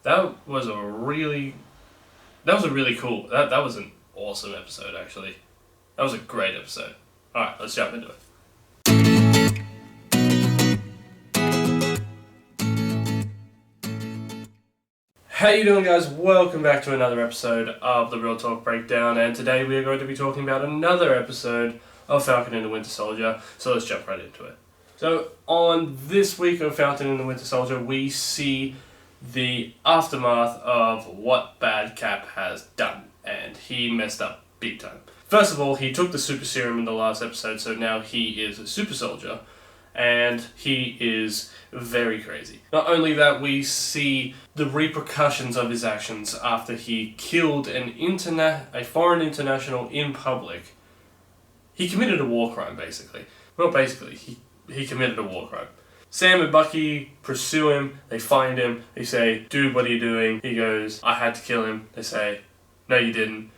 That was a really cool. That was an awesome episode, actually. That was a great episode. All right, let's jump into it. How you doing, guys? Welcome back to another episode of the Real Talk Breakdown, and today we are going to be talking about another episode of Falcon and the Winter Soldier, so let's jump right into it. So, on this week of Falcon and the Winter Soldier, we see the aftermath of what Bad Cap has done, and he messed up big time. First of all, he took the super serum in the last episode, so now he is a super soldier, and he is very crazy. Not only that, we see the repercussions of his actions after he killed a foreign international in public. He committed a war crime, basically. Well, basically, he committed a war crime. Sam and Bucky pursue him, they find him, they say, "Dude, what are you doing?" He goes, "I had to kill him." They say, "No, you didn't."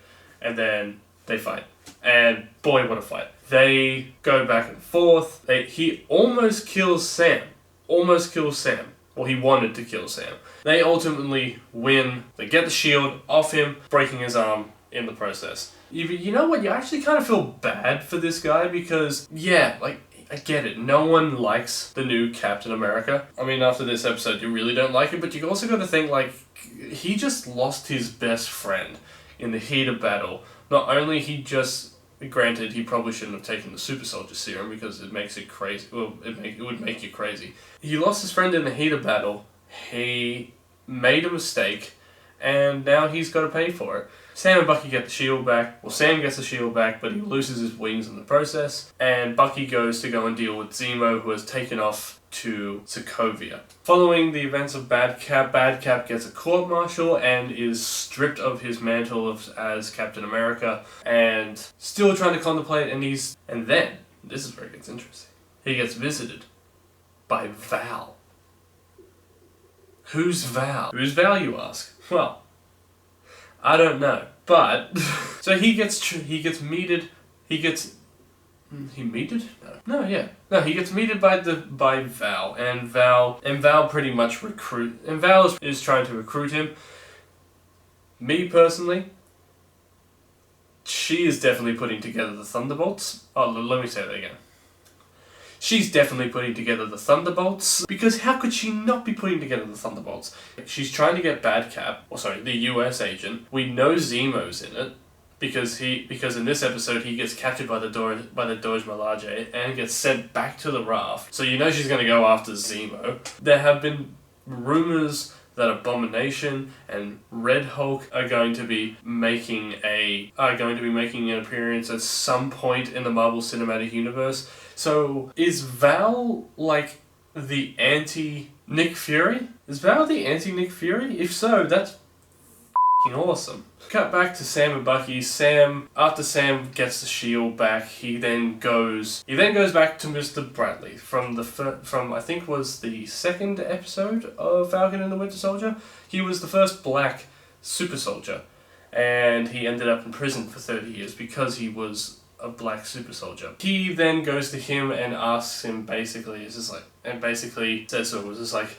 And then they fight. And boy, what a fight. They go back and forth. He almost kills Sam. Well, he wanted to kill Sam. They ultimately win. They get the shield off him, breaking his arm in the process. You know what? You actually kind of feel bad for this guy because, yeah, I get it. No one likes the new Captain America. I mean, after this episode, you really don't like him, but you also got to think, he just lost his best friend in the heat of battle. Not only granted, he probably shouldn't have taken the super soldier serum because it makes it crazy. Well, it would make you crazy. He lost his friend in the heat of battle. He made a mistake, and now he's got to pay for it. Sam and Bucky get the shield back. Well, Sam gets the shield back, but he loses his wings in the process. And Bucky goes to go and deal with Zemo, who has taken off to Sokovia. Following the events of Bad Cap gets a court-martial and is stripped of his mantle as Captain America, and still trying to contemplate. And then this is where it gets interesting. He gets visited by Val. Who's Val? Who's Val, you ask? Well, I don't know, but so he gets meted. He gets meted by Val, and Val pretty much Val is trying to recruit him. Me personally, she is definitely putting together the Thunderbolts. Oh, let me say that again. She's definitely putting together the Thunderbolts, because how could she not be putting together the Thunderbolts? She's trying to get the US agent. We know Zemo's in it, because in this episode he gets captured by the Doge Malage and gets sent back to the raft. So you know she's going to go after Zemo. There have been rumors that Abomination and Red Hulk are going to be making an appearance at some point in the Marvel Cinematic Universe. So is Val like the anti-Nick Fury? Is Val the anti-Nick Fury? If so, that's f***ing awesome. Cut back to Sam and Bucky. After Sam gets the shield back, he then goes back to Mr. Bradley from I think was the second episode of Falcon and the Winter Soldier. He was the first black super soldier, and he ended up in prison for 30 years because he was a black super soldier. He then goes to him and asks him basically says to him, was just like,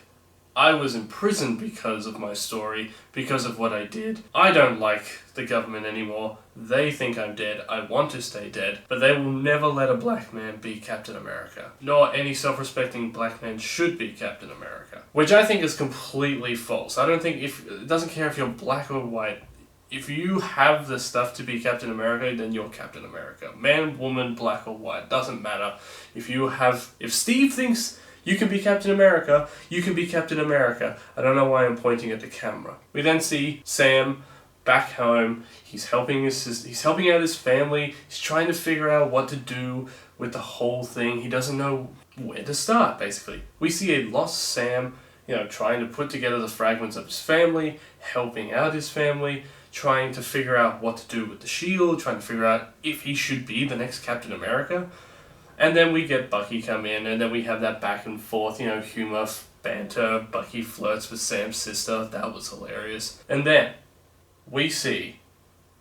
"I was in prison because of my story, because of what I did. I don't like the government anymore. They think I'm dead. I want to stay dead. But they will never let a black man be Captain America. Nor any self-respecting black man should be Captain America." Which I think is completely false. It doesn't care if you're black or white. If you have the stuff to be Captain America, then you're Captain America. Man, woman, black or white, doesn't matter. If Steve thinks you can be Captain America, you can be Captain America. I don't know why I'm pointing at the camera. We then see Sam back home. He's helping out his family. He's trying to figure out what to do with the whole thing. He doesn't know where to start, basically. We see a lost Sam, trying to put together the fragments of his family, helping out his family, trying to figure out what to do with the shield, trying to figure out if he should be the next Captain America. And then we get Bucky come in, and then we have that back and forth, humor, banter. Bucky flirts with Sam's sister. That was hilarious. And then we see,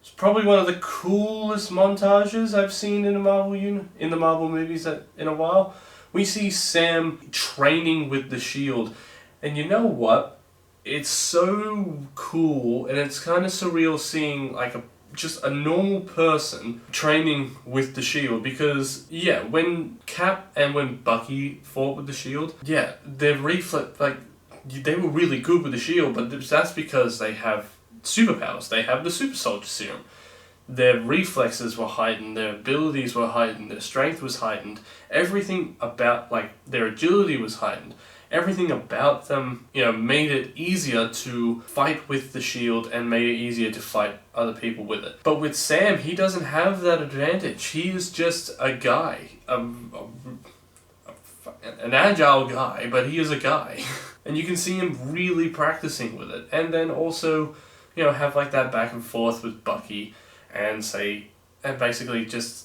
it's probably one of the coolest montages I've seen in the Marvel movies in a while. We see Sam training with the shield. And you know what? It's so cool, and it's kind of surreal seeing like just a normal person training with the Shield, because yeah, when Cap and when Bucky fought with the Shield, yeah, their reflex, like, they were really good with the Shield, but that's because they have superpowers. They have the super soldier serum. Their reflexes were heightened, their abilities were heightened, their strength was heightened, everything about, like, their agility was heightened. Everything about them, made it easier to fight with the Shield and made it easier to fight other people with it. But with Sam, he doesn't have that advantage. He is just a guy. An agile guy, but he is a guy. And you can see him really practicing with it. And then also, have like that back and forth with Bucky and basically just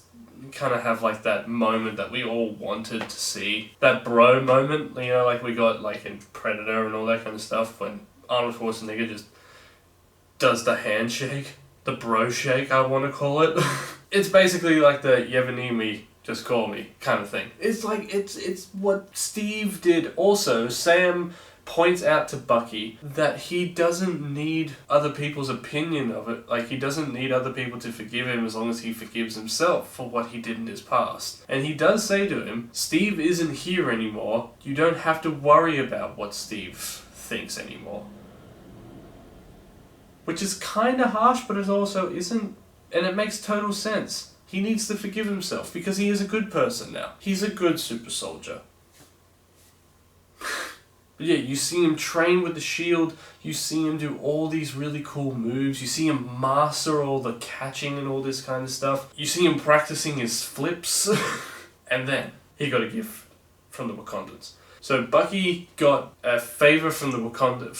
kind of have like that moment that we all wanted to see. That bro moment, like we got like in Predator and all that kind of stuff, when Arnold Schwarzenegger just does the handshake, the bro shake, I want to call it. It's basically like the "you ever need me, just call me" kind of thing. It's like, it's what Steve did also. Sam points out to Bucky that he doesn't need other people's opinion of it. Like, he doesn't need other people to forgive him as long as he forgives himself for what he did in his past. And he does say to him, Steve isn't here anymore. You don't have to worry about what Steve thinks anymore. Which is kind of harsh, but it also isn't. And it makes total sense. He needs to forgive himself because he is a good person now. He's a good super soldier. But yeah, you see him train with the Shield, you see him do all these really cool moves, you see him master all the catching and all this kind of stuff, you see him practicing his flips, and then he got a gift from the Wakandans. So Bucky got a favor from the Wakanda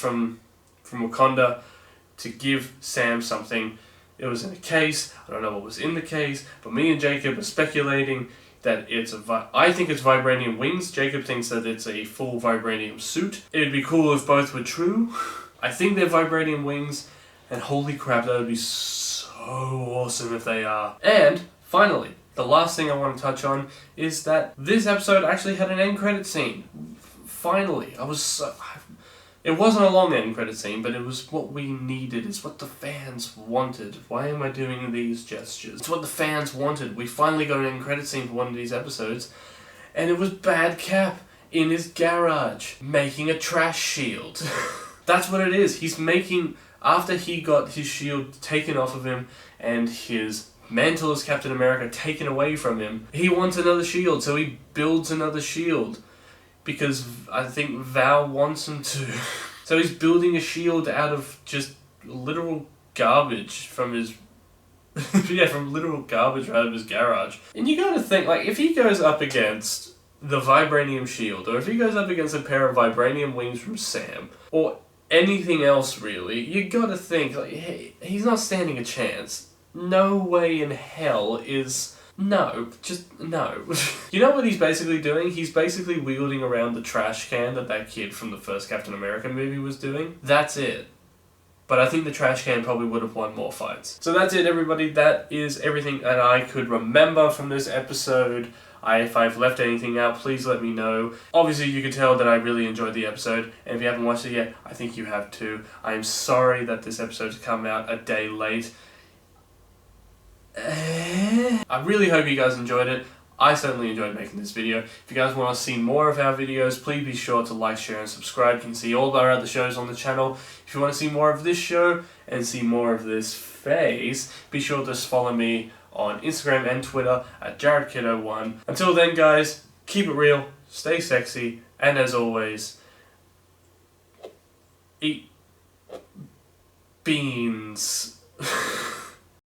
to give Sam something. It was in a case. I don't know what was in the case, but me and Jacob are speculating that it's I think it's vibranium wings. Jacob thinks that it's a full vibranium suit. It'd be cool if both were true. I think they're vibranium wings, and holy crap, that would be so awesome if they are. And finally, the last thing I want to touch on is that this episode actually had an end credit scene. Finally, it wasn't a long end credit scene, but it was what we needed. It's what the fans wanted. Why am I doing these gestures? It's what the fans wanted. We finally got an end credit scene for one of these episodes, and it was Bad Cap in his garage making a trash shield. That's what it is. He's making, after he got his shield taken off of him and his mantle as Captain America taken away from him, he wants another shield, so he builds another shield. Because I think Val wants him to. So he's building a shield out of just literal garbage from his... from literal garbage out of his garage. And you gotta think, like, if he goes up against the vibranium shield, or if he goes up against a pair of vibranium wings from Sam, or anything else really, you gotta think, like, hey, he's not standing a chance. No way in hell is... No, just no. You know what he's basically doing? He's basically wielding around the trash can that kid from the first Captain America movie was doing. That's it. But I think the trash can probably would have won more fights. So that's it, everybody. That is everything that I could remember from this episode. If I've left anything out, please let me know. Obviously, you can tell that I really enjoyed the episode, and if you haven't watched it yet, I think you have too. I am sorry that this episode's come out a day late. I really hope you guys enjoyed it. I certainly enjoyed making this video. If you guys want to see more of our videos, please be sure to like, share, and subscribe. You can see all of our other shows on the channel. If you want to see more of this show and see more of this phase, be sure to follow me on Instagram and Twitter at JaredKiddo1. Until then, guys, keep it real, stay sexy, and as always, eat beans.